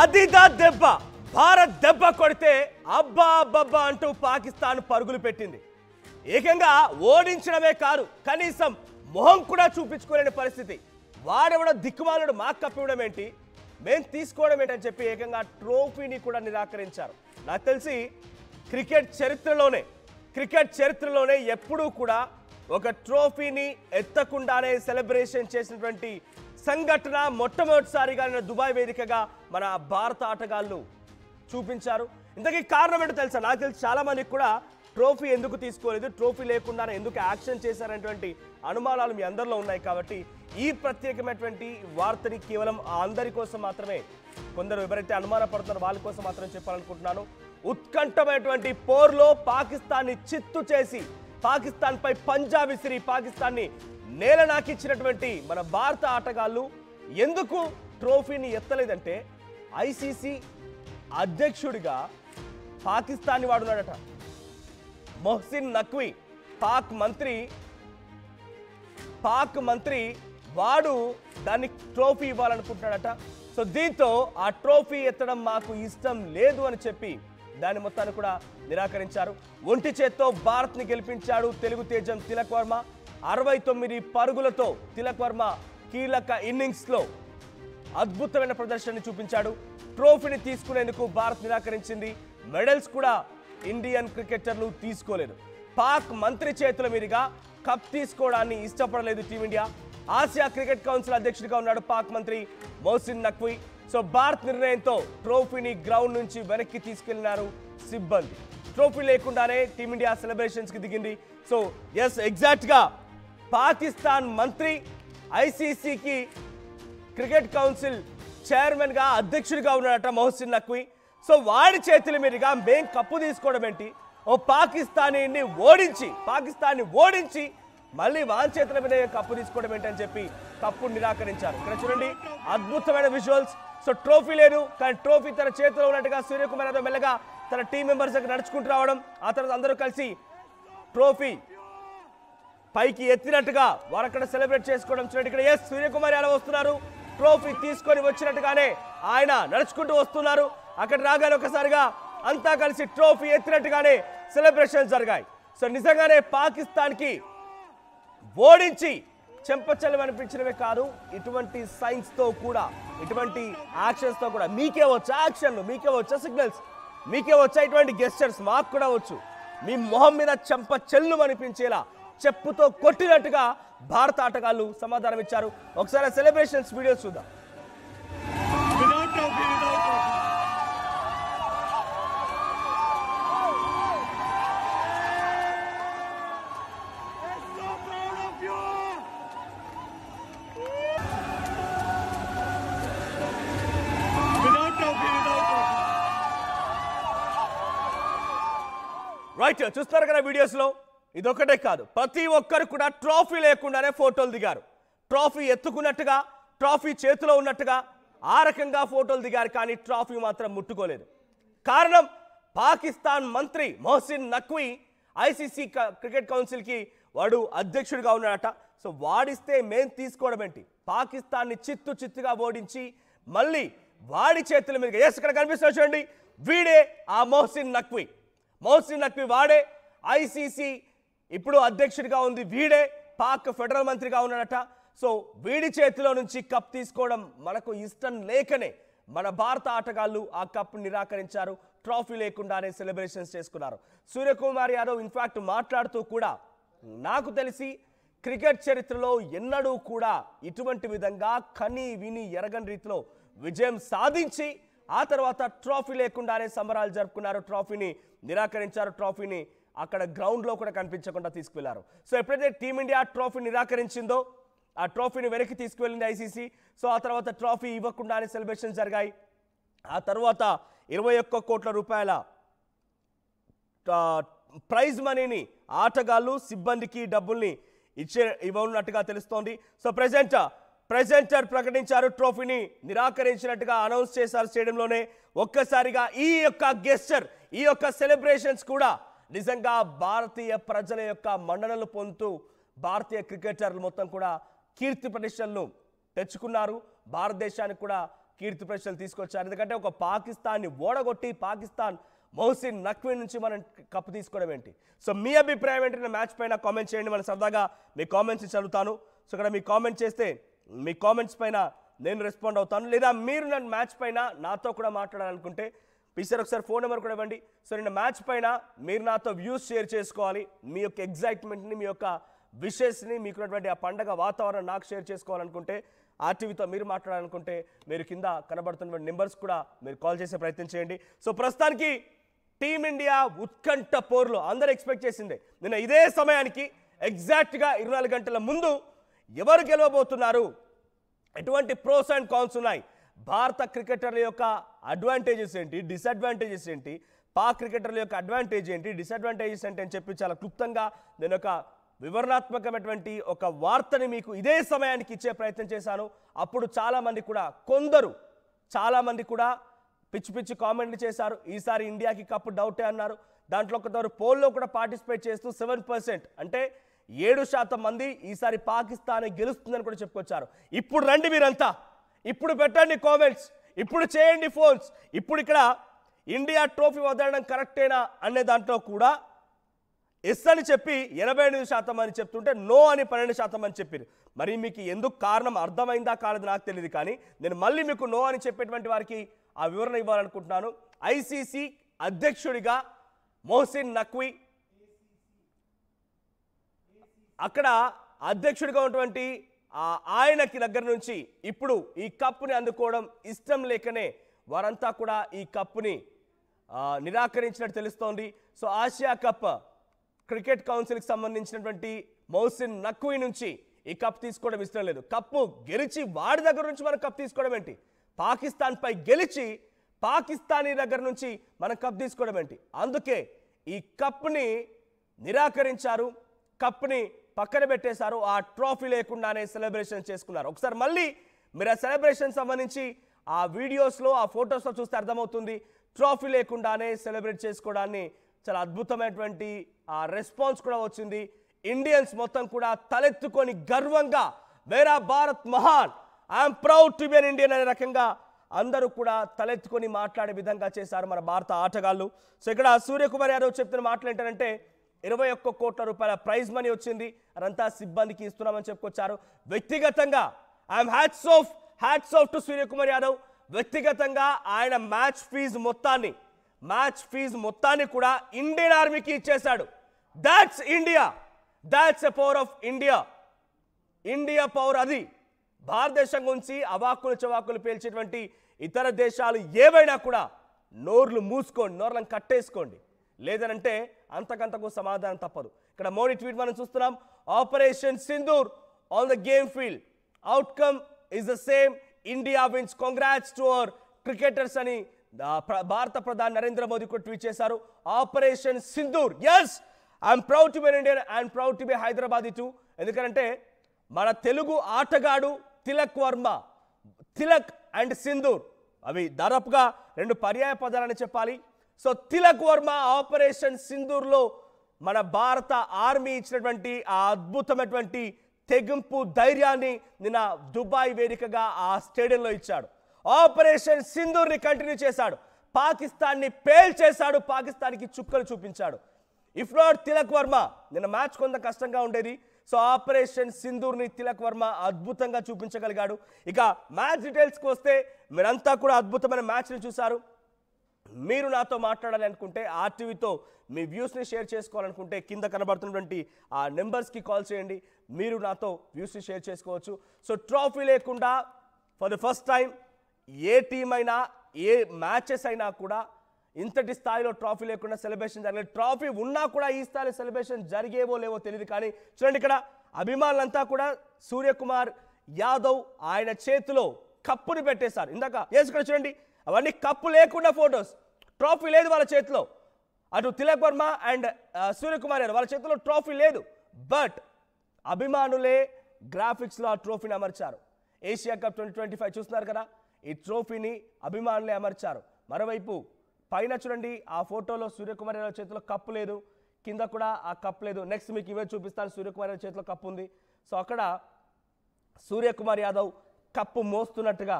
అదిదా దెబ్బ భారత్ దెబ్బ కొడితే అబ్బా అబ్బబ్బా అంటూ పాకిస్తాన్ పరుగులు పెట్టింది. ఏకంగా ఓడించడమే కాదు, కనీసం మొహం కూడా చూపించుకోలేని పరిస్థితి. వాడెవడ దిక్కుమాలుడు మాకు కప్పివ్వడం ఏంటి, మేం తీసుకోవడం ఏంటని చెప్పి ఏకంగా ట్రోఫీని కూడా నిరాకరించారు. నాకు తెలిసి క్రికెట్ చరిత్రలోనే ఎప్పుడూ కూడా ఒక ట్రోఫీని ఎత్తకుండానే సెలబ్రేషన్ చేసినటువంటి సంఘటన మొట్టమొదటిసారిగా దుబాయ్ వేదికగా మన భారత ఆటగాళ్ళు చూపించారు. ఇంతకీ కారణం ఏంటో తెలుసా? నాకు తెలిసి చాలా మందికి కూడా ట్రోఫీ ఎందుకు తీసుకోలేదు, ట్రోఫీ లేకుండానే ఎందుకు యాక్షన్ చేశారనేటువంటి అనుమానాలు మీ అందరిలో ఉన్నాయి. కాబట్టి ఈ ప్రత్యేకమైనటువంటి వార్తని కేవలం అందరి కోసం మాత్రమే, కొందరు ఎవరైతే అనుమానపడుతున్నారో వాళ్ళ కోసం మాత్రమే చెప్పాలనుకుంటున్నాను. ఉత్కంఠమైనటువంటి పోర్లో పాకిస్తాన్ని చిత్తు చేసి, పాకిస్తాన్ పై పంజా విసిరి పాకిస్తాన్ని నేలనాకిచ్చినటువంటి మన భారత ఆటగాళ్ళు ఎందుకు ట్రోఫీని ఎత్తలేదంటే, ఐసీసీ అధ్యక్షుడిగా పాకిస్తాన్ని వాడున్నాడట. మొహసిన్ నఖ్వీ పాక్ మంత్రి వాడు దాన్ని ట్రోఫీ ఇవ్వాలనుకుంటున్నాడట. సో దీంతో ఆ ట్రోఫీ ఎత్తడం మాకు ఇష్టం లేదు అని చెప్పి దాని మొత్తాన్ని కూడా నిరాకరించారు. ఒంటి చేత్తో భారత్ ని గెలిపించాడు తెలుగు తేజం తిలక్ వర్మ. 69 పరుగులతో తిలక్ వర్మ కీలక ఇన్నింగ్స్ లో అద్భుతమైన ప్రదర్శనని చూపించాడు. ట్రోఫీని తీసుకునేందుకు భారత్ నిరాకరించింది. మెడల్స్ కూడా ఇండియన్ క్రికెటర్లు తీసుకోలేదు. పాక్ మంత్రి చేతుల మీదుగా కప్ తీసుకోవడాన్ని ఇష్టపడలేదు టీమిండియా. ఆసియా క్రికెట్ కౌన్సిల్ అధ్యక్షుడిగా ఉన్నాడు పాక్ మంత్రి మొహసిన్ నఖ్వీ. సో భారత్ నిర్ణయంతో ట్రోఫీని గ్రౌండ్ నుంచి వెనక్కి తీసుకెళ్లినారు సిబ్బంది. ట్రోఫీ లేకుండానే టీమిండియా సెలబ్రేషన్స్ కి దిగింది. సో ఎస్, ఎగ్జాక్ట్ గా పాకిస్తాన్ మంత్రి ఐసీసీకి క్రికెట్ కౌన్సిల్ చైర్మన్ గా అధ్యక్షుడిగా ఉన్నాడట మొహసిన్ నఖ్వీ. సో వాడి చేతుల మీదుగా మేం కప్పు తీసుకోవడం ఏంటి, ఓ పాకిస్తాన్ని ఓడించి మళ్ళీ వాన్ చేతుల మీద కప్పు తీసుకోవడం ఏంటని చెప్పి కప్పు నిరాకరించారు. ఇక్కడ చూడండి అద్భుతమైన విజువల్స్. సో ట్రోఫీ లేదు, కానీ ట్రోఫీ తన చేతిలో ఉన్నట్టుగా సూర్యకుమార్ యాదవ్ మెల్లగా తన టీం మెంబర్స్ దగ్గర నడుచుకుంటూ రావడం, ఆ తర్వాత అందరూ కలిసి ట్రోఫీ పైకి ఎత్తినట్టుగా వారు అక్కడ సెలబ్రేట్ చేసుకోవడం చూడండి. ఇక్కడ ఎస్, సూర్యకుమార్ యాదవ్ వస్తున్నారు, ట్రోఫీ తీసుకొని వచ్చినట్టుగానే ఆయన నడుచుకుంటూ వస్తున్నారు. అక్కడ రాగానే ఒకసారిగా అంతా కలిసి ట్రోఫీ ఎత్తినట్టుగానే సెలబ్రేషన్స్ జరిగాయి. సో నిజంగానే పాకిస్తాన్కి ఓడించి చెంపచెల్లం అనిపించడమే కాదు, ఇటువంటి సైన్స్ తో కూడా, ఇటువంటి యాక్షన్స్ తో కూడా, మీకే వచ్చా యాక్షన్లు, మీకే వచ్చా సిగ్నల్స్, మీకే వచ్చా ఇటువంటి గెస్చర్స్, మాకు కూడా వచ్చు. మీ మొహం మీద చెంపచెల్లు అనిపించేలా చెప్పుతో కొట్టినట్టుగా భారత ఆటగాళ్ళు సమాధానం ఇచ్చారు. ఒకసారి సెలబ్రేషన్స్ వీడియోస్ చూద్దాం. రైట్, చూస్తారు కదా వీడియోస్ లో. ఇదొకటే కాదు, ప్రతి ఒక్కరు కూడా ట్రోఫీ లేకుండానే ఫోటోలు దిగారు. ట్రోఫీ ఎత్తుకున్నట్టుగా, ట్రోఫీ చేతిలో ఉన్నట్టుగా ఆ రకంగా ఫోటోలు దిగారు, కానీ ట్రోఫీ మాత్రం ముట్టుకోలేదు. కారణం పాకిస్తాన్ మంత్రి మొహసిన్ నఖ్వీ ఐసీసీ క్రికెట్ కౌన్సిల్కి వాడు అధ్యక్షుడిగా ఉన్నాడట. సో వాడిస్తే మేం తీసుకోవడం ఏంటి, పాకిస్తాన్ని చిత్తుగా ఓడించి మళ్ళీ వాడి చేతుల మీద, ఎస్ ఇక్కడ కనిపిస్తా చూడండి, వీడే ఆ మొహసిన్ నఖ్వీ వాడే. ఐసీసీ ఇప్పుడు అధ్యక్షుడిగా ఉంది వీడే, పాక్ ఫెడరల్ మంత్రిగా ఉన్నాడట. సో వీడి చేతిలో నుంచి కప్ తీసుకోవడం మనకు ఇష్టం లేకనే మన భారత ఆటగాళ్ళు ఆ కప్ నిరాకరించారు. ట్రోఫీ లేకుండానే సెలబ్రేషన్స్ చేసుకున్నారు. సూర్యకుమార్ యాదవ్ ఇన్ఫాక్ట్ మాట్లాడుతూ కూడా, నాకు తెలిసి క్రికెట్ చరిత్రలో ఎన్నడూ కూడా ఇటువంటి విధంగా కని విని ఎరగని రీతిలో విజయం సాధించి ఆ తర్వాత ట్రోఫీ లేకుండానే సంబరాలు జరుపుకున్నారు. ట్రోఫీని నిరాకరించారు. ట్రోఫీని అక్కడ గ్రౌండ్లో కూడా కనిపించకుండా తీసుకువెళ్లారు. సో ఎప్పుడైతే టీమిండియా ట్రోఫీ నిరాకరించిందో ఆ ట్రోఫీని వెనక్కి తీసుకువెళ్ళింది ఐసీసీ. సో ఆ తర్వాత ట్రోఫీ ఇవ్వకుండానే సెలబ్రేషన్స్ జరిగాయి. ఆ తర్వాత 21 కోట్ల రూపాయల ప్రైజ్ మనీని ఆటగాళ్ళు సిబ్బందికి డబ్బుల్ని ఇవ్వనున్నట్టుగా తెలుస్తోంది. సో ప్రెజెంటర్ ప్రకటించారు, ట్రోఫీని నిరాకరించినట్టుగా అనౌన్స్ చేశారు స్టేడియంలోనే. ఒక్కసారిగా ఈ యొక్క గెస్చర్, ఈ యొక్క సెలబ్రేషన్స్ కూడా నిజంగా భారతీయ ప్రజల యొక్క మన్ననలు పొందుతూ భారతీయ క్రికెటర్లు మొత్తం కూడా కీర్తి ప్రతిష్టలను తెచ్చుకున్నారు. భారతదేశానికి కూడా కీర్తి ప్రశ్నలు తీసుకొచ్చారు. ఎందుకంటే ఒక పాకిస్తాన్ని ఓడగొట్టి పాకిస్తాన్ మొహసిన్ నఖ్వీ నుంచి మనం కప్పు తీసుకోవడం ఏంటి? సో మీ అభిప్రాయం ఏంటి? మ్యాచ్ పైన కామెంట్ చేయండి. మనం సరదాగా మీ కామెంట్స్ చదువుతాను. సో ఇక్కడ మీ కామెంట్ చేస్తే మీ కామెంట్స్ పైన నేను రెస్పాండ్ అవుతాను. లేదా మీరు నన్ను మ్యాచ్ పైన నాతో కూడా మాట్లాడాలనుకుంటే ప్లీజ్ ఒకసారి ఫోన్ నెంబర్ కూడా ఇవ్వండి. సో నిన్న మ్యాచ్ పైన మీరు నాతో వ్యూస్ షేర్ చేసుకోవాలి. మీ యొక్క ఎగ్జైట్మెంట్ని, మీ యొక్క విషెస్ని, మీకున్నటువంటి ఆ పండగ వాతావరణం నాకు షేర్ చేసుకోవాలనుకుంటే, ఆర్టీవీతో మీరు మాట్లాడాలనుకుంటే మీరు కింద కనబడుతున్న నెంబర్స్ కూడా మీరు కాల్ చేసే ప్రయత్నం చేయండి. సో ప్రస్తుతానికి టీమిండియా ఉత్కంఠ పోర్లో అందరూ ఎక్స్పెక్ట్ చేసిందే నిన్న ఇదే సమయానికి ఎగ్జాక్ట్గా 24 గంటల ముందు ఎవరు గెలవబోతున్నారు, ఎటువంటి ప్రోస్ అండ్ కాన్స్ ఉన్నాయి, భారత క్రికెటర్ల యొక్క అడ్వాంటేజెస్ ఏంటి, డిసడ్వాంటేజెస్ ఏంటి, పాక్ క్రికెటర్ల యొక్క అడ్వాంటేజ్ ఏంటి, డిసడ్వాంటేజెస్ ఏంటి అని చెప్పి చాలా క్లుప్తంగా నేను ఒక వివరణాత్మకమైనటువంటి ఒక వార్తని మీకు ఇదే సమయానికి ఇచ్చే ప్రయత్నం చేశాను. అప్పుడు చాలామంది కూడా పిచ్చి పిచ్చి కామెంట్లు చేశారు. ఈసారి ఇండియాకి కప్పు డౌటే అన్నారు. దాంట్లో కొందరు పోల్లో కూడా పార్టిసిపేట్ చేస్తూ 7% అంటే 7% మంది ఈసారి పాకిస్తాన్ గెలుస్తుందని కూడా చెప్పుకొచ్చారు. ఇప్పుడు రండి మీరంతా, ఇప్పుడు పెట్టండి కామెంట్స్, ఇప్పుడు చేయండి ఫోన్స్. ఇప్పుడు ఇక్కడ ఇండియా ట్రోఫీ వదలడం కరెక్టేనా అనే దాంట్లో కూడా ఎస్ అని చెప్పి 88% అని చెప్తుంటే నో అని 12% అని చెప్పారు. మరి మీకు ఎందుకు కారణం అర్థమైందా కాలేదు నాకు తెలియదు, కానీ నేను మళ్ళీ మీకు నో అని చెప్పేటువంటి వారికి ఆ వివరణ ఇవ్వాలనుకుంటున్నాను. ఐసీసీ అధ్యక్షుడిగా మొహసిన్ నఖ్వీ, అక్కడ అధ్యక్షుడిగా ఉన్నటువంటి ఆయనకి దగ్గర నుంచి ఇప్పుడు ఈ కప్పుని అందుకోవడం ఇష్టం లేకనే వారంతా కూడా ఈ కప్పుని నిరాకరించినట్టు తెలుస్తోంది. సో ఆసియా కప్ క్రికెట్ కౌన్సిల్కి సంబంధించినటువంటి మొహసిన్ నఖ్వీ నుంచి ఈ కప్ తీసుకోవడం ఇష్టం లేదు. కప్పు గెలిచి వాడి దగ్గర నుంచి మనం కప్ తీసుకోవడం ఏంటి? పాకిస్తాన్ పై గెలిచి పాకిస్తానీ దగ్గర నుంచి మనం కప్ తీసుకోవడం ఏంటి? అందుకే ఈ కప్ని నిరాకరించారు, కప్ని పక్కన పెట్టేశారు. ఆ ట్రోఫీ లేకుండానే సెలబ్రేషన్ చేసుకున్నారు. ఒకసారి మళ్ళీ మీరు ఆ సెలబ్రేషన్ సంబంధించి ఆ వీడియోస్లో, ఆ ఫొటోస్లో చూస్తే అర్థమవుతుంది. ట్రోఫీ లేకుండానే సెలబ్రేట్ చేసుకోవడాన్ని చాలా అద్భుతమైనటువంటి ఆ రెస్పాన్స్ కూడా వచ్చింది. ఇండియన్స్ మొత్తం కూడా తలెత్తుకొని గర్వంగా మేరా భారత్ మహాన్, I'm proud to be an Indian అనే రకంగా అందరూ కూడా తలెత్తుకొని మాట్లాడే విధంగా చేశారు మన భారత ఆటగాళ్ళు. సో ఇక్కడ సూర్యకుమార్ యాదవ్ చెప్తున్న మాటలు ఏంటంటే 21 కోట్ల రూపాయల ప్రైజ్ మనీ వచ్చింది, అదంతా సిబ్బందికి ఇస్తున్నామని చెప్పుకొచ్చారు. వ్యక్తిగతంగా I'm hats off to Suryakumar Yadav. వ్యక్తిగతంగా ఆయన మ్యాచ్ ఫీజు మొత్తాన్ని కూడా ఇండియన్ ఆర్మీకి ఇచ్చేశాడు. That's India, that's a power of India. India power అది. భారతదేశం గురించి అవాక్కులు చవాకులు పేల్చేటువంటి ఇతర దేశాలు ఏవైనా కూడా నోర్లు మూసుకోండి, నోర్లను కట్టేసుకోండి, లేదనంటే అంతకంతకు సమాధానం తప్పదు. ఇక్కడ మోడీ ట్వీట్ మనం చూస్తున్నాం. Operation Sindoor on the game field, outcome is the same, India wins, congrats to our cricketers అని భారత ప్రధాని నరేంద్ర మోదీ కూడా ట్వీట్ చేశారు. Operation Sindoor, yes I'm proud to be Indian, I'm proud to be Hyderabadi too. ఎందుకంటే మన తెలుగు ఆటగాడు తిలక్ వర్మ, తిలక్ అండ్ సింధూర్ అవి దాదాపుగా 2 పర్యాయ పదాలని చెప్పాలి. సో తిలక్ వర్మ ఆపరేషన్ సింధూర్లో మన భారత ఆర్మీ ఇచ్చినటువంటి ఆ అద్భుతమైనటువంటి తెగింపు ధైర్యాన్ని నిన్న దుబాయ్ వేదికగా ఆ స్టేడియంలో ఇచ్చాడు. ఆపరేషన్ సింధూర్ని కంటిన్యూ చేశాడు, పాకిస్తాన్ని పేల్చేశాడు, పాకిస్తాన్కి చుక్కలు చూపించాడు. ఇఫ్ నాట్ తిలక్ వర్మ, నిన్న మ్యాచ్ కొంత కష్టంగా ఉండేది. సో ఆపరేషన్ సింధూర్ని తిలక్ వర్మ అద్భుతంగా చూపించగలిగాడు. ఇక మ్యాచ్ డీటెయిల్స్కి వస్తే మీరంతా కూడా అద్భుతమైన మ్యాచ్ని చూశారు. మీరు నాతో మాట్లాడాలి అనుకుంటే, ఆర్టీవీతో మీ వ్యూస్ని షేర్ చేసుకోవాలనుకుంటే కింద కనబడుతున్నటువంటి ఆ నెంబర్స్కి కాల్ చేయండి. మీరు నాతో వ్యూస్ని షేర్ చేసుకోవచ్చు. సో ట్రోఫీ లేకుండా for the first time A team అయినా, ఏ మ్యాచెస్ అయినా కూడా ఇంతటి స్థాయిలో ట్రోఫీ లేకుండా సెలబ్రేషన్ జరగలేదు. ట్రోఫీ ఉన్నా కూడా ఈ స్థాయిలో సెలబ్రేషన్ జరిగేవో లేవో తెలియదు. కానీ చూడండి, ఇక్కడ అభిమానులంతా కూడా సూర్యకుమార్ యాదవ్ ఆయన చేతిలో కప్పుని పెట్టేశారు. ఇందాక ఇక్కడ చూడండి, అవన్నీ కప్పు లేకుండా ఫొటోస్, ట్రోఫీ లేదు వాళ్ళ చేతిలో. అటు తిలక్ వర్మ అండ్ సూర్యకుమార్ యాదవ్ వాళ్ళ చేతిలో ట్రోఫీ లేదు, బట్ అభిమానులే గ్రాఫిక్స్లో ఆ ట్రోఫీని అమర్చారు. ఏషియా కప్ 2025 చూస్తున్నారు కదా, ఈ ట్రోఫీని అభిమానులే అమర్చారు. మరోవైపు పైన చూడండి, ఆ ఫోటోలో సూర్యకుమార్ యాదవ్ చేతిలో కప్పు లేదు, కింద కూడా ఆ కప్పు లేదు. నెక్స్ట్ మీకు ఇవే చూపిస్తాను, సూర్యకుమార్ యాదవ్ చేతిలో కప్పు ఉంది. సో అక్కడ సూర్యకుమార్ యాదవ్ కప్పు మోస్తున్నట్టుగా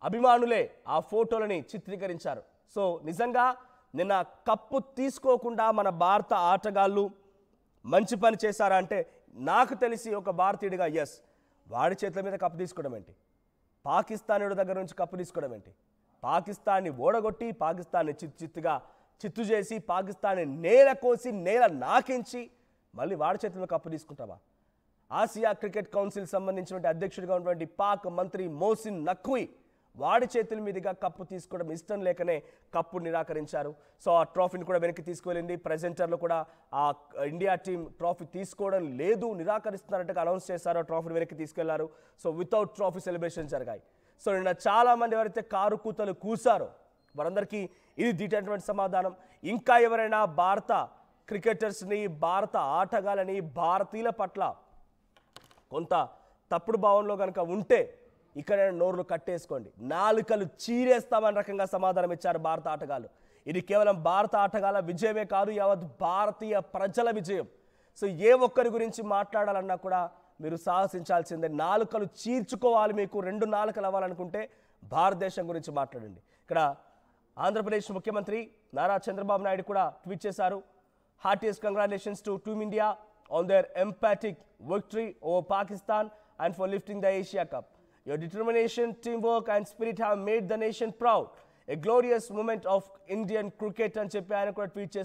అభిమానులే ఆ ఫోటోలని చిత్రీకరించారు. సో నిజంగా నిన్న కప్పు తీసుకోకుండా మన భారత ఆటగాళ్ళు మంచి పని చేశారా అంటే నాకు తెలిసి ఒక భారతీయుడిగా ఎస్, వాడి చేతుల మీద కప్పు తీసుకోవడం ఏంటి, పాకిస్తానీయుడి దగ్గర నుంచి కప్పు తీసుకోవడం ఏంటి, పాకిస్తాన్ని ఓడగొట్టి పాకిస్తాన్ని చిత్తు చేసి పాకిస్తాన్ని నేల కోసి నేల నాకించి మళ్ళీ వాడి చేతుల మీద కప్పు తీసుకుంటావా? ఆసియా క్రికెట్ కౌన్సిల్ సంబంధించినటువంటి అధ్యక్షుడిగా ఉన్నటువంటి పాక్ మంత్రి మోసిన్ నఖ్వీ వాడి చేతుల మీదుగా కప్పు తీసుకోవడం ఇష్టం లేకనే కప్పు నిరాకరించారు. సో ఆ ట్రోఫీని కూడా వెనక్కి తీసుకువెళ్ళింది. ప్రెజెంటర్లు కూడా ఆ ఇండియా టీం ట్రోఫీ తీసుకోవడం లేదు, నిరాకరిస్తున్నారంటే అనౌన్స్ చేశారు, ఆ ట్రోఫీని వెనక్కి తీసుకెళ్లారు. సో వితౌట్ ట్రోఫీ సెలబ్రేషన్ జరిగాయి. సో నిన్న చాలా మంది ఎవరైతే కారు కూతలు కూసారో వారందరికీ ఇది దీటైనటువంటి సమాధానం. ఇంకా ఎవరైనా భారత క్రికెటర్స్ని, భారత ఆటగాళ్ళని, భారతీయుల పట్ల కొంత తప్పుడు భావంలో కనుక ఉంటే ఇక్కడ నోర్లు కట్టేసుకోండి, నాలుకలు చీరేస్తామని రకంగా సమాధానం ఇచ్చారు భారత ఆటగాళ్ళు. ఇది కేవలం భారత ఆటగాళ్ళ విజయమే కాదు, యావత్ భారతీయ ప్రజల విజయం. సో ఏ ఒక్కరి గురించి మాట్లాడాలన్నా కూడా మీరు సాహసించాల్సిందే, నాలుకలు చీర్చుకోవాలి. మీకు రెండు నాలుకలు అవ్వాలనుకుంటే భారతదేశం గురించి మాట్లాడండి. ఇక్కడ ఆంధ్రప్రదేశ్ ముఖ్యమంత్రి నారా చంద్రబాబు నాయుడు కూడా ట్వీట్ చేశారు. Heartiest congratulations to team India on their emphatic victory over Pakistan and for lifting the Asia Cup. Your determination, teamwork and spirit have made the nation proud. A glorious moment of Indian cricket అని చెప్పి ఆయన కూడా tweet చేశారు.